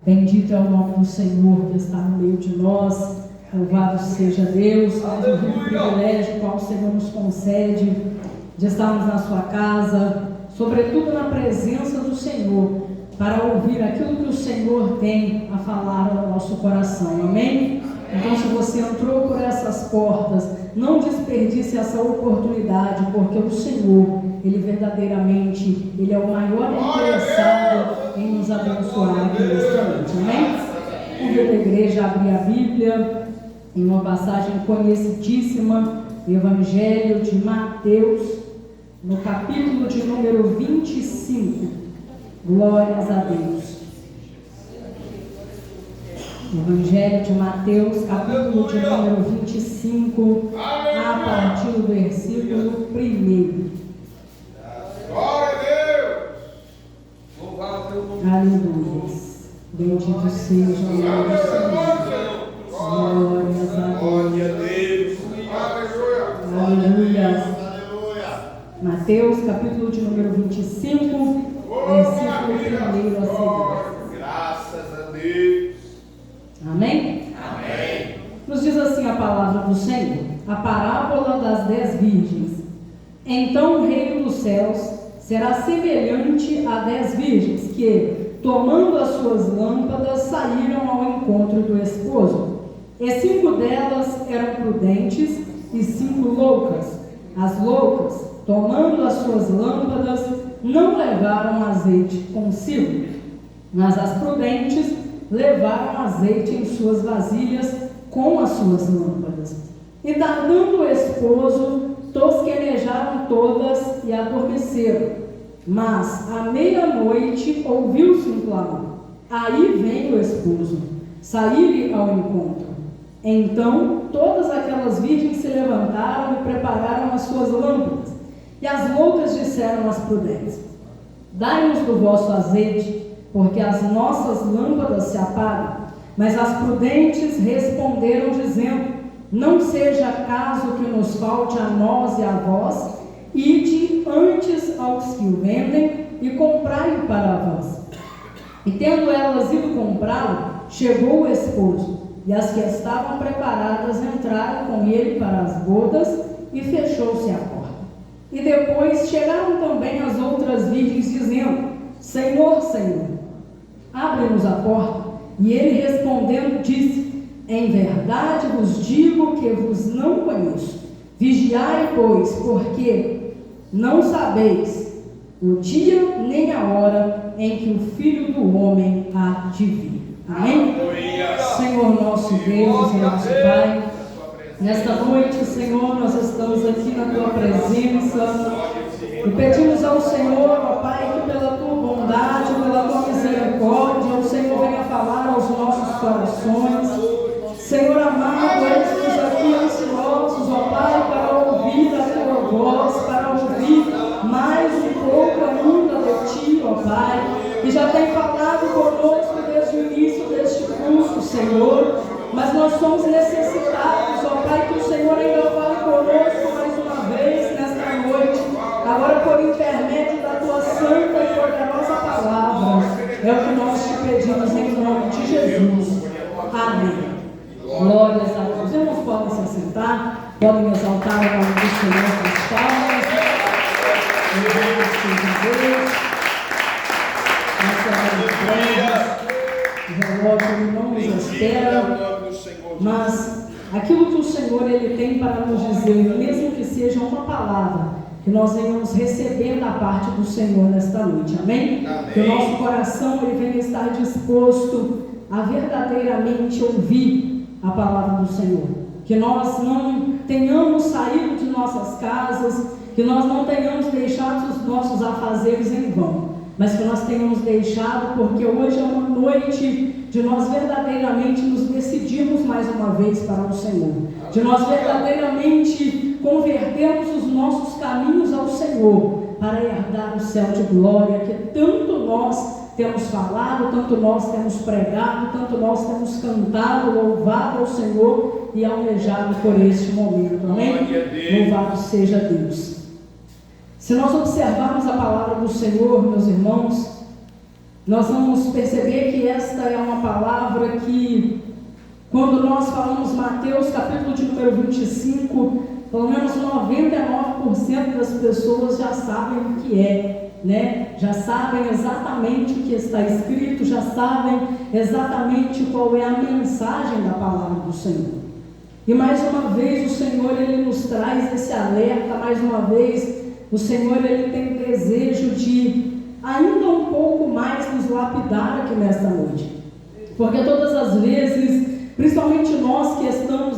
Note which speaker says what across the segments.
Speaker 1: Bendito é o nome do Senhor que está no meio de nós. Louvado seja Deus, mais um privilégio qual o Senhor nos concede de estarmos na sua casa, sobretudo na presença do Senhor, para ouvir aquilo que o Senhor tem a falar ao nosso coração. Amém? Então, se você entrou por essas portas, não desperdice essa oportunidade, porque o Senhor, Ele verdadeiramente, Ele é o maior interessado em nos abençoar aqui nesta noite. Amém? Convido a igreja a abrir a Bíblia em uma passagem conhecidíssima, Evangelho de Mateus, no capítulo de número 25. Glórias a Deus. Evangelho de Mateus, capítulo de número 25, a partir do versículo 1.
Speaker 2: Glória a Deus! Louvado teu nome.
Speaker 1: Aleluia. Bendito seja o nome do Senhor. Glórias a Deus. Aleluia. Mateus, capítulo de número 25, versículo 1 a seguir.
Speaker 2: Graças a Deus.
Speaker 1: Amém?
Speaker 2: Amém.
Speaker 1: Nos diz assim a palavra do Senhor, a parábola das 10 virgens. Então o reino dos céus será semelhante a 10 virgens que, tomando as suas lâmpadas, saíram ao encontro do esposo. E 5 delas eram prudentes e 5 loucas. As loucas, tomando as suas lâmpadas, não levaram azeite consigo, mas as prudentes levaram azeite em suas vasilhas com as suas lâmpadas. E tardando o esposo, tosquenejaram todas e adormeceram. Mas à meia-noite ouviu-se um clamor. Aí vem o esposo, saíram ao encontro. Então todas aquelas virgens se levantaram e prepararam as suas lâmpadas. E as loucas disseram às prudentes: dai-nos do vosso azeite, porque as nossas lâmpadas se apagam. Mas as prudentes responderam dizendo: não seja caso que nos falte a nós e a vós, ide antes aos que o vendem e comprai-o para vós. E tendo elas ido comprá-lo, chegou o esposo, e as que estavam preparadas entraram com ele para as bodas, e fechou-se a porta. E depois chegaram também as outras virgens, dizendo: Senhor, Senhor, abre-nos a porta. E ele respondendo disse: em verdade vos digo que vos não conheço. Vigiai, pois, porque não sabeis o dia nem a hora em que o Filho do Homem há de vir. Amém? Senhor nosso Deus e nosso Pai, nesta noite, Senhor, nós estamos aqui na Tua presença e pedimos ao Senhor, ó Pai, que pela Tua bondade, pela Tua misericórdia, o Senhor venha falar aos nossos corações. Senhor amado, eis-nos aqui ansiosos, ó Pai, para ouvir a Tua voz, para ouvir mais um pouco ainda de Ti, ó Pai, que já tem falado conosco desde o início deste curso, Senhor, mas nós somos necessitados, ó Pai, que o Senhor ainda fale conosco mais uma vez nesta noite, agora por intermédio da Tua santa e poderosa palavra. É o que nós te pedimos em nome de Jesus. Amém. Glórias a Deus. Os irmãos podem se assentar, podem exaltar o nome do Senhor com as palmas. Louvado seja Deus. Nossa relógio não nos espera, mas aquilo que o Senhor Ele tem para nos dizer, mesmo que seja uma palavra, que nós venhamos receber da parte do Senhor nesta noite, amém? Amém. Que o nosso coração ele venha estar disposto a verdadeiramente ouvir a palavra do Senhor, que nós não tenhamos saído de nossas casas, que nós não tenhamos deixado os nossos afazeres em vão, mas que nós tenhamos deixado, porque hoje é uma noite de nós verdadeiramente nos decidirmos mais uma vez para o Senhor, de nós verdadeiramente convertermos os nossos caminhos ao Senhor, para herdar o céu de glória, que tanto nós temos falado, tanto nós temos pregado, tanto nós temos cantado, louvado ao Senhor e almejado por este momento, amém? Louvado seja Deus. Se nós observarmos a palavra do Senhor, meus irmãos, nós vamos perceber que esta é uma Quando nós falamos Mateus, capítulo de número 25, pelo menos 99% das pessoas já sabem o que é, né? Já sabem exatamente o que está escrito, já sabem exatamente qual é a mensagem da palavra do Senhor. E mais uma vez o Senhor, Ele nos traz esse alerta, mais uma vez o Senhor, Ele tem desejo de ainda um pouco mais nos lapidar aqui nesta noite. Porque todas as vezes, principalmente nós que estamos,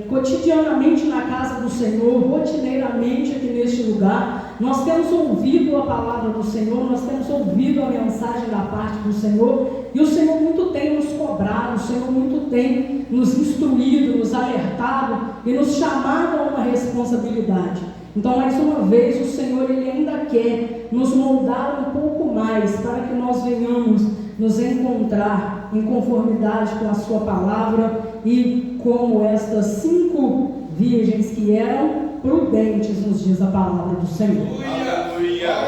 Speaker 1: cotidianamente na casa do Senhor, rotineiramente aqui neste lugar, nós temos ouvido a palavra do Senhor, nós temos ouvido a mensagem da parte do Senhor, e o Senhor muito tem nos cobrado, o Senhor muito tem nos instruído, nos alertado e nos chamado a uma responsabilidade. Então, mais uma vez, o Senhor, Ele ainda quer nos moldar um pouco mais para que nós venhamos nos encontrar em conformidade com a sua palavra e como estas 5 virgens que eram prudentes, nos diz a palavra do Senhor.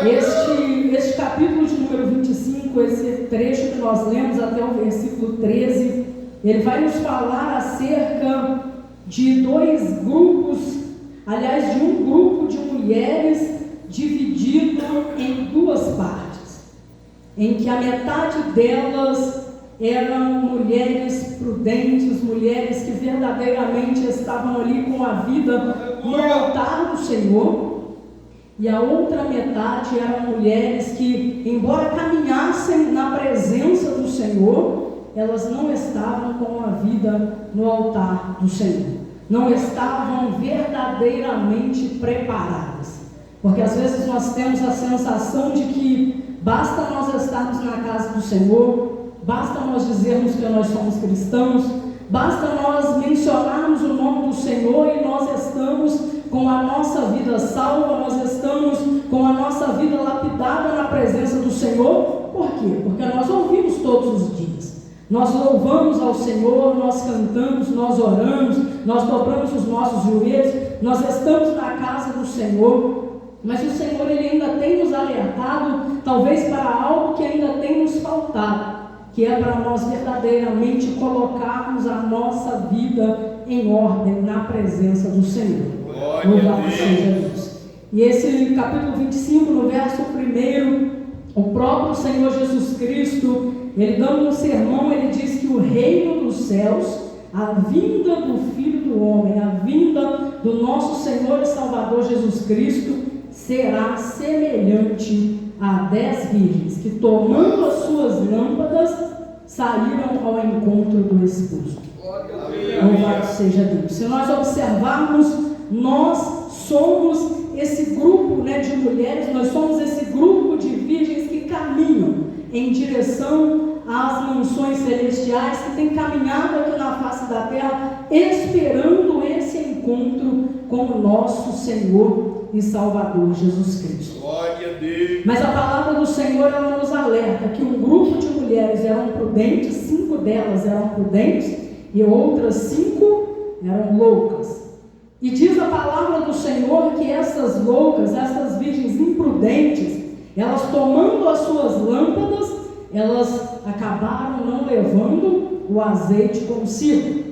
Speaker 1: Este capítulo de número 25, esse trecho que nós lemos até o versículo 13, ele vai nos falar acerca de 2 grupos, aliás, de um grupo de mulheres dividido em 2 partes, em que a metade delas eram mulheres prudentes, mulheres que verdadeiramente estavam ali com a vida no altar do Senhor, e a outra metade eram mulheres que, embora caminhassem na presença do Senhor, elas não estavam com a vida no altar do Senhor, não estavam verdadeiramente preparadas, porque às vezes nós temos a sensação de que basta nós estarmos na casa do Senhor, basta nós dizermos que nós somos cristãos, basta nós mencionarmos o nome do Senhor e nós estamos com a nossa vida salva, nós estamos com a nossa vida lapidada na presença do Senhor. Por quê? Porque nós ouvimos todos os dias, nós louvamos ao Senhor, nós cantamos, nós oramos, nós dobramos os nossos joelhos, nós estamos na casa do Senhor. Mas o Senhor, Ele ainda tem nos alertado, talvez para algo que ainda tem nos faltado, que é para nós verdadeiramente colocarmos a nossa vida em ordem na presença do Senhor. Louvado seja Deus. E esse capítulo 25, no verso 1, o próprio Senhor Jesus Cristo, Ele dando um sermão, Ele diz que o reino dos céus, a vinda do Filho do Homem, a vinda do nosso Senhor e Salvador Jesus Cristo, será semelhante a 10 virgens que, tomando as suas lâmpadas, saíram ao encontro do esposo. Louvado seja Deus. Se nós observarmos, nós somos esse grupo, de mulheres, nós somos esse grupo de virgens que caminham em direção às mansões celestiais, que tem caminhado aqui na face da terra, esperando esse encontro com o nosso Senhor e Salvador Jesus Cristo.
Speaker 2: Glória a Deus.
Speaker 1: Mas a palavra do Senhor, ela nos alerta que um grupo de mulheres eram prudentes, 5 delas eram prudentes e outras 5 eram loucas. E diz a palavra do Senhor que essas loucas, essas virgens imprudentes, elas tomando as suas lâmpadas, elas acabaram não levando o azeite consigo.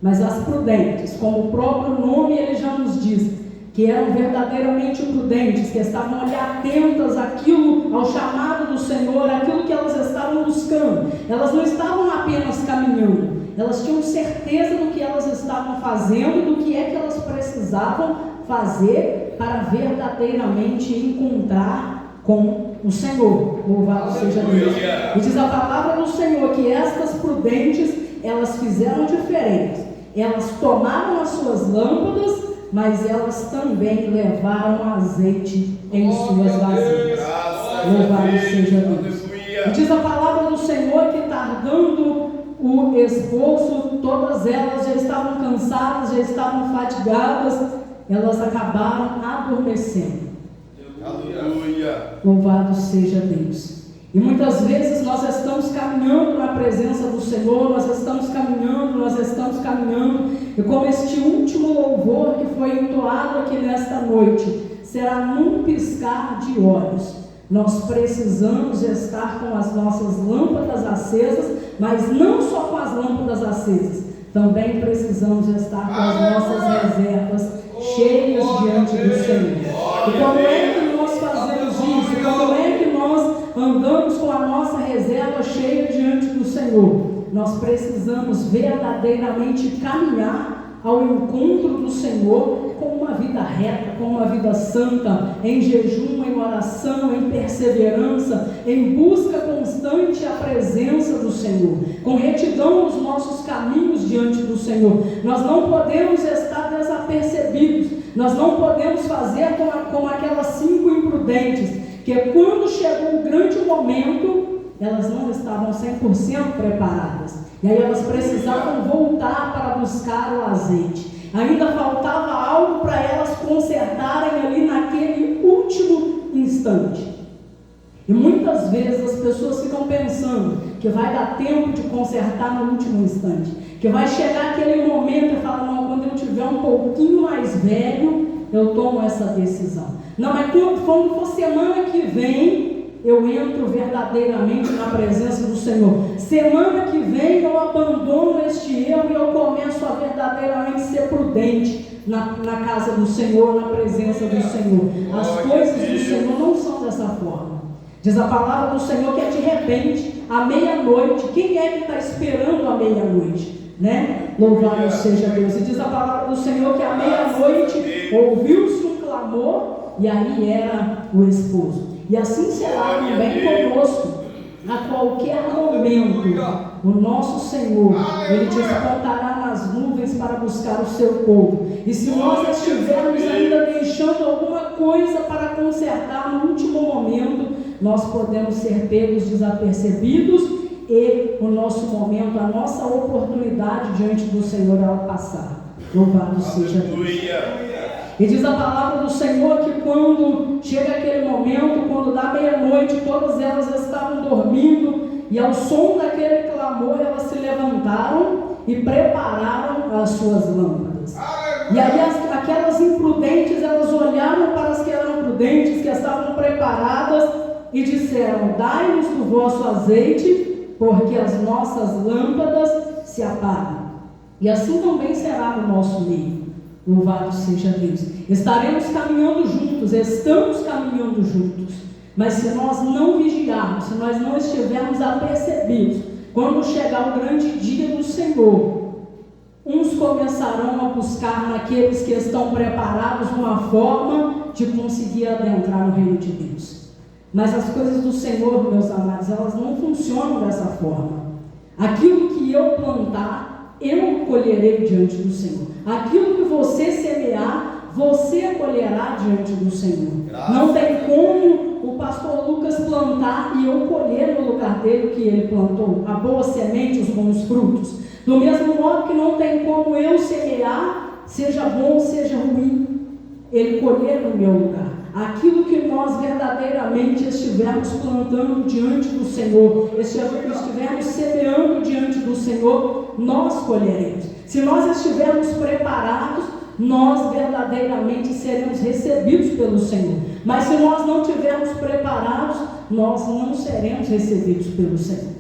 Speaker 1: Mas as prudentes, como o próprio nome ele já nos diz, que eram verdadeiramente prudentes, que estavam ali atentas àquilo, ao chamado do Senhor, àquilo que elas estavam buscando. Elas não estavam apenas caminhando, elas tinham certeza do que elas estavam fazendo, do que é que elas precisavam fazer para verdadeiramente encontrar com o Senhor. Louvado seja Deus. E diz a palavra do Senhor que estas prudentes, elas fizeram diferente. Elas tomaram as suas lâmpadas, mas elas também levaram azeite em suas vasilhas. Louvado seja Deus. E diz a palavra do Senhor que, tardando o esposo, todas elas já estavam cansadas, já estavam fatigadas, elas acabaram adormecendo.
Speaker 2: Aleluia.
Speaker 1: Louvado seja Deus. E muitas vezes nós estamos caminhando na presença do Senhor, nós estamos caminhando, e como este último louvor que foi entoado aqui nesta noite, será num piscar de olhos. Nós precisamos estar com as nossas lâmpadas acesas, mas não só com as lâmpadas acesas, também precisamos estar com as nossas reservas cheias diante do Senhor. E como é que nós fazemos isso? Como é que nós andamos com a nossa reserva cheia diante do Senhor? Nós precisamos verdadeiramente caminhar ao encontro do Senhor com uma vida reta, com uma vida santa, em jejum, em oração, em perseverança, em busca constante à presença do Senhor, com retidão nos nossos caminhos diante do Senhor. Nós não podemos estar desapercebidos, nós não podemos fazer como aquelas 5 imprudentes, que quando chegou o grande momento, elas não estavam 100% preparadas. E aí elas precisavam voltar para buscar o azeite. Ainda faltava algo para elas consertarem ali naquele último instante. E muitas vezes as pessoas ficam pensando que vai dar tempo de consertar no último instante. Que vai chegar aquele momento e falar, não, quando eu tiver um pouquinho mais velho, eu tomo essa decisão. Não, mas quando for semana que vem, eu entro verdadeiramente na presença do Senhor. Semana que vem eu abandono este erro e eu começo a verdadeiramente ser prudente na casa do Senhor, na presença do Senhor. As coisas do Senhor não são dessa forma. Diz a palavra do Senhor que é de repente, à meia-noite. Quem é que está esperando a meia-noite? Né? Louvado seja Deus. E diz a palavra do Senhor que à meia-noite ouviu-se um clamor e aí era o esposo. E assim será também conosco. A qualquer momento, o nosso Senhor, Ele despontará nas nuvens para buscar o seu povo. E se nós estivermos ainda deixando alguma coisa para consertar no último momento, nós podemos ser pegos desapercebidos e o nosso momento, a nossa oportunidade diante do Senhor ela passar. Louvado seja Deus. E diz a palavra do Senhor que quando chega aquele momento, quando dá meia-noite, todas elas estavam dormindo, e ao som daquele clamor elas se levantaram e prepararam as suas lâmpadas. E aí aquelas imprudentes, elas olharam para as que eram prudentes, que estavam preparadas, e disseram, dai-nos do vosso azeite, porque as nossas lâmpadas se apagam. E assim também será no nosso meio. Louvado seja Deus. Estaremos caminhando juntos, estamos caminhando juntos, mas se nós não vigiarmos, se nós não estivermos apercebidos, quando chegar o grande dia do Senhor, uns começarão a buscar naqueles que estão preparados uma forma de conseguir adentrar no reino de Deus. Mas as coisas do Senhor, meus amados, elas não funcionam dessa forma. Aquilo que eu plantar, eu colherei diante do Senhor. Aquilo que você semear, você colherá diante do Senhor. Não tem como o pastor Lucas plantar e eu colher no lugar dele o que ele plantou, a boa semente, os bons frutos. Do mesmo modo que não tem como eu semear, seja bom ou seja ruim, ele colher no meu lugar. Aquilo que nós verdadeiramente estivermos plantando diante do Senhor, estivermos semeando diante do Senhor, nós colheremos. Se nós estivermos preparados, nós verdadeiramente seremos recebidos pelo Senhor. Mas se nós não estivermos preparados, nós não seremos recebidos pelo Senhor.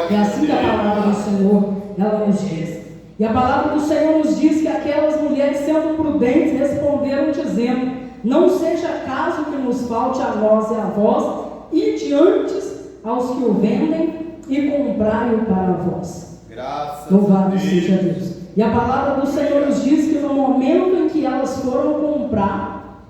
Speaker 1: É assim que a palavra do Senhor, ela nos diz. E a palavra do Senhor nos diz que aquelas mulheres, sendo prudentes, responderam dizendo, não seja caso que nos falte a nós e a vós, e diante aos que o vendem, e comprai-o para vós. Louvado seja Deus. E a palavra do Senhor nos diz que no momento em que elas foram comprar,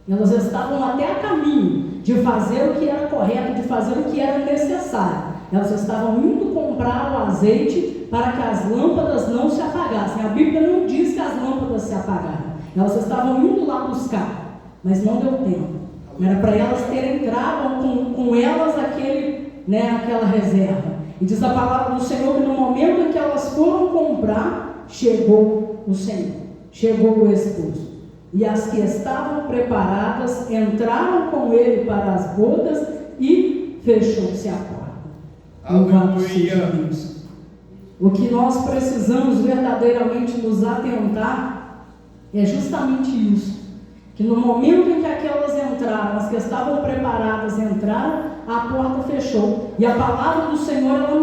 Speaker 1: elas estavam até a caminho de fazer o que era correto, de fazer o que era necessário. Elas estavam indo comprar o azeite para que as lâmpadas não se apagassem. A Bíblia não diz que as lâmpadas se apagaram. Elas estavam indo lá buscar, mas não deu tempo. Era para elas terem entrado com elas aquela reserva. E diz a palavra do Senhor que no momento em que elas foram comprar, chegou o Senhor, chegou o esposo. E as que estavam preparadas entraram com ele para as bodas e fechou-se a porta. Louvado seja Deus. O que nós precisamos verdadeiramente nos atentar é justamente isso. que no momento em que aquelas entraram, as que estavam preparadas entraram, a porta fechou. E a palavra do Senhor, ela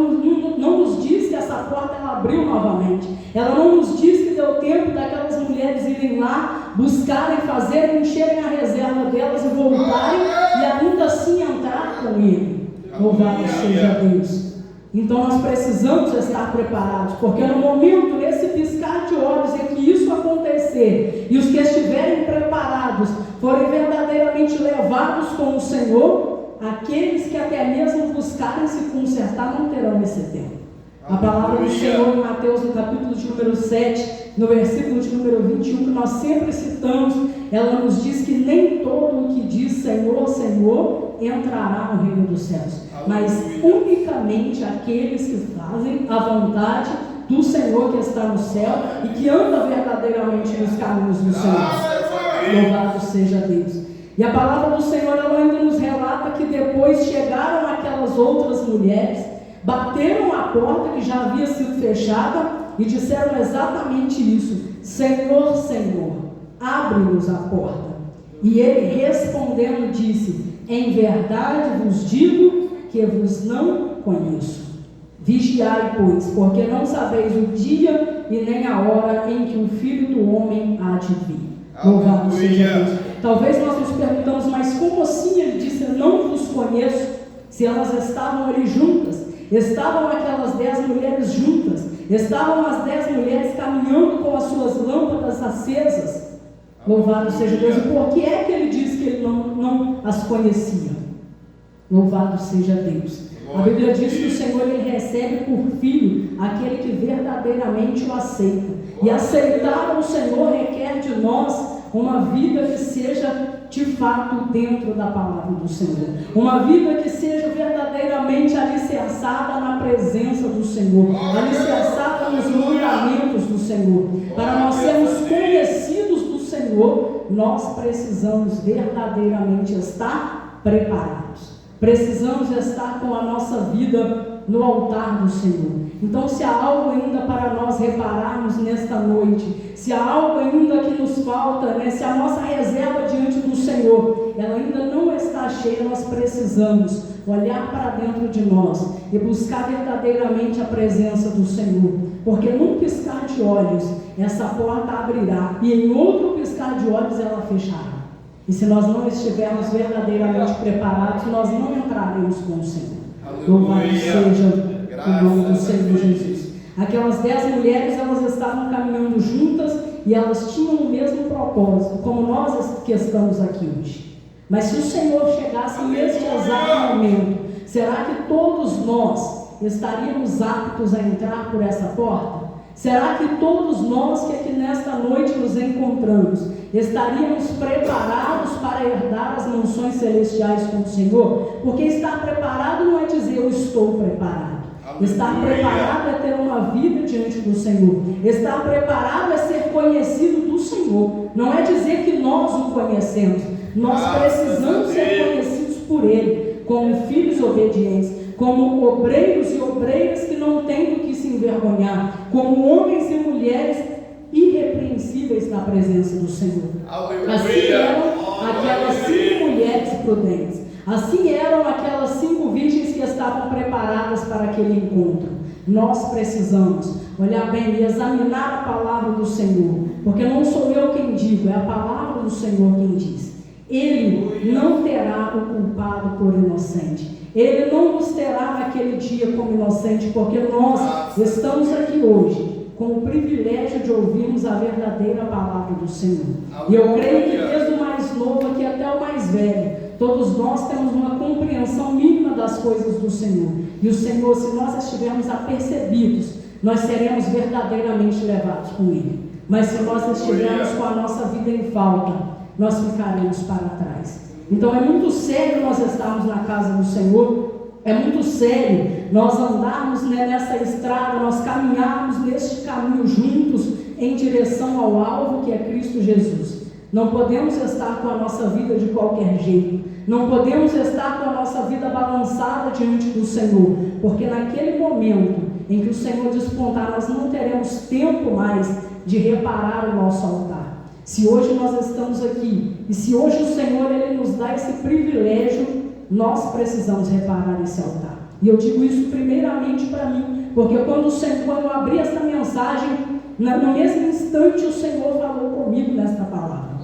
Speaker 1: não nos diz que essa porta ela abriu novamente. Ela não nos diz que deu tempo daquelas mulheres irem lá, buscarem, fazerem, encherem a reserva delas e voltarem e ainda assim entrar com Ele. Louvado seja Deus. Então nós precisamos estar preparados, porque no momento, nesse piscar de olhos em que isso acontecer, e os que estiverem preparados forem verdadeiramente levados com o Senhor, aqueles que até mesmo buscarem se consertar não terão esse tempo. A palavra do Senhor em Mateus, no capítulo de número 7, no versículo de número 21, que nós sempre citamos, ela nos diz que nem todo o que diz Senhor, Senhor, entrará no reino dos céus, mas unicamente aqueles que fazem a vontade do Senhor que está no céu e que anda verdadeiramente nos caminhos do Senhor. Louvado seja Deus. E a palavra do Senhor, ela ainda nos relata que depois chegaram aquelas outras mulheres, bateram a porta que já havia sido fechada e disseram exatamente isso: Senhor, Senhor, abre-nos a porta. E ele respondendo disse: em verdade vos digo que vos não conheço. Vigiai, pois, porque não sabeis o dia e nem a hora em que o Filho do Homem há de vir. Louvado seja Deus. Talvez nós nos perguntamos, mas como assim ele disse: eu não vos conheço? Se elas estavam ali juntas, estavam aquelas 10 mulheres juntas, estavam as 10 mulheres caminhando com as suas lâmpadas acesas. Louvado seja Deus. E por que é que ele diz que ele não as conhecia? Louvado seja Deus. A Bíblia diz que o Senhor ele recebe por filho aquele que verdadeiramente o aceita. E aceitar o Senhor requer de nós uma vida que seja de fato dentro da palavra do Senhor. Uma vida que seja verdadeiramente alicerçada na presença do Senhor, alicerçada nos mandamentos do Senhor. Para nós sermos conhecidos do Senhor, nós precisamos verdadeiramente estar preparados. Precisamos estar com a nossa vida no altar do Senhor. Então, se há algo ainda para nós repararmos nesta noite, se há algo ainda que nos falta, se a nossa reserva diante do Senhor, ela ainda não está cheia, nós precisamos olhar para dentro de nós e buscar verdadeiramente a presença do Senhor. Porque num piscar de olhos, essa porta abrirá e em outro piscar de olhos ela fechará. E se nós não estivermos verdadeiramente preparados, nós não entraremos com o Senhor. Louvado seja o nome do Senhor Jesus. Aquelas 10 mulheres, elas estavam caminhando juntas e elas tinham o mesmo propósito, como nós que estamos aqui hoje. Mas se o Senhor chegasse neste exato momento, será que todos nós estaríamos aptos a entrar por essa porta? Será que todos nós que aqui nesta noite nos encontramos estaríamos preparados para herdar as mansões celestiais com o Senhor? Porque estar preparado não é dizer eu estou preparado. Estar preparado é ter uma vida diante do Senhor. Estar preparado é ser conhecido do Senhor. Não é dizer que nós o conhecemos. Nós precisamos ser conhecidos por Ele, como filhos obedientes, como obreiros e obreiras que não têm do que se envergonhar, como homens e mulheres irrepreensíveis na presença do Senhor. Assim eram aquelas 5 mulheres prudentes. Assim eram aquelas 5 virgens que estavam preparadas para aquele encontro. Nós precisamos olhar bem e examinar a palavra do Senhor, porque não sou eu quem digo, é a palavra do Senhor quem diz. Ele não terá o culpado por inocente. Ele não nos terá naquele dia como inocente, porque nós estamos aqui hoje com o privilégio de ouvirmos a verdadeira palavra do Senhor. E eu creio que desde o mais novo aqui até o mais velho, todos nós temos uma compreensão mínima das coisas do Senhor. E o Senhor, se nós estivermos apercebidos, nós seremos verdadeiramente levados com Ele. Mas se nós estivermos com a nossa vida em falta, nós ficaremos para trás. Então é muito sério nós estarmos na casa do Senhor. É muito sério nós andarmos nessa estrada, nós caminharmos neste caminho juntos em direção ao alvo que é Cristo Jesus. Não podemos estar com a nossa vida de qualquer jeito. Não podemos estar com a nossa vida balançada diante do Senhor, porque naquele momento em que o Senhor despontar, nós não teremos tempo mais de reparar o nosso altar. Se hoje nós estamos aqui, e se hoje o Senhor Ele nos dá esse privilégio, nós precisamos reparar esse altar. E eu digo isso primeiramente para mim, porque quando eu abri essa mensagem, no mesmo instante o Senhor falou comigo nesta palavra.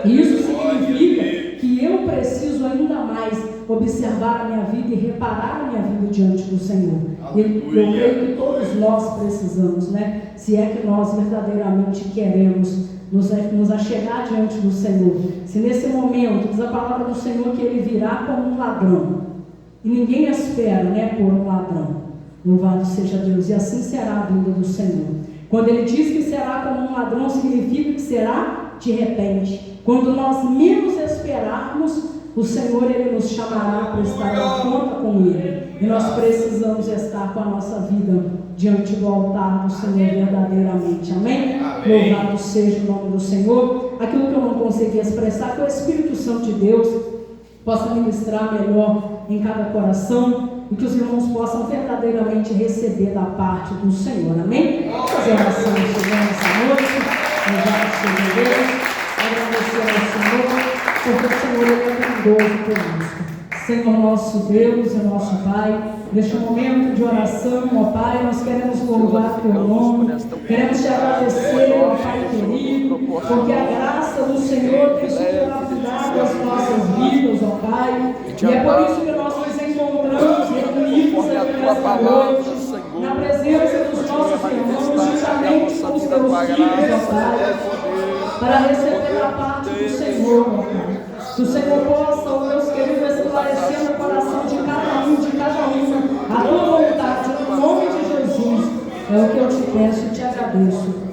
Speaker 1: E isso significa que eu preciso ainda mais observar a minha vida e reparar a minha vida diante do Senhor. E eu creio que todos nós precisamos, né? Se é que nós verdadeiramente queremos nos achegar diante do Senhor. Se nesse momento, diz a palavra do Senhor que Ele virá como um ladrão, e ninguém espera, né, por um ladrão. Louvado seja Deus, e assim será a vinda do Senhor. Quando Ele diz que será como um ladrão, significa que será de repente. Quando nós menos esperarmos, o Senhor Ele nos chamará para estar à conta com Ele. E nós precisamos estar com a nossa vida diante do altar do Senhor verdadeiramente. Amém? Louvado seja o nome do Senhor. Aquilo que eu não consegui expressar, que o Espírito Santo de Deus possa ministrar melhor em cada coração e que os irmãos possam verdadeiramente receber da parte do Senhor. Amém? Vamos fazer oração nessa noite. Louvado seja Deus. Agradecer ao Senhor, porque o Senhor é bondoso conosco. Senhor nosso Deus e nosso Pai, neste momento de oração, ó Pai, nós queremos louvar Teu nome, queremos Te agradecer, ó Pai querido, porque a graça do Senhor tem superabundado as nossas vidas, ó Pai, e é por isso que nós nos encontramos reunidos aqui nesta noite, na presença dos nossos irmãos, juntamente com os Teus filhos, ó Pai, para receber a parte do Senhor, ó Pai. Que o Senhor possa, ó Deus querido, esclarecer no coração de cada uma, a Tua vontade, no nome de Jesus. É o que eu te peço e te agradeço.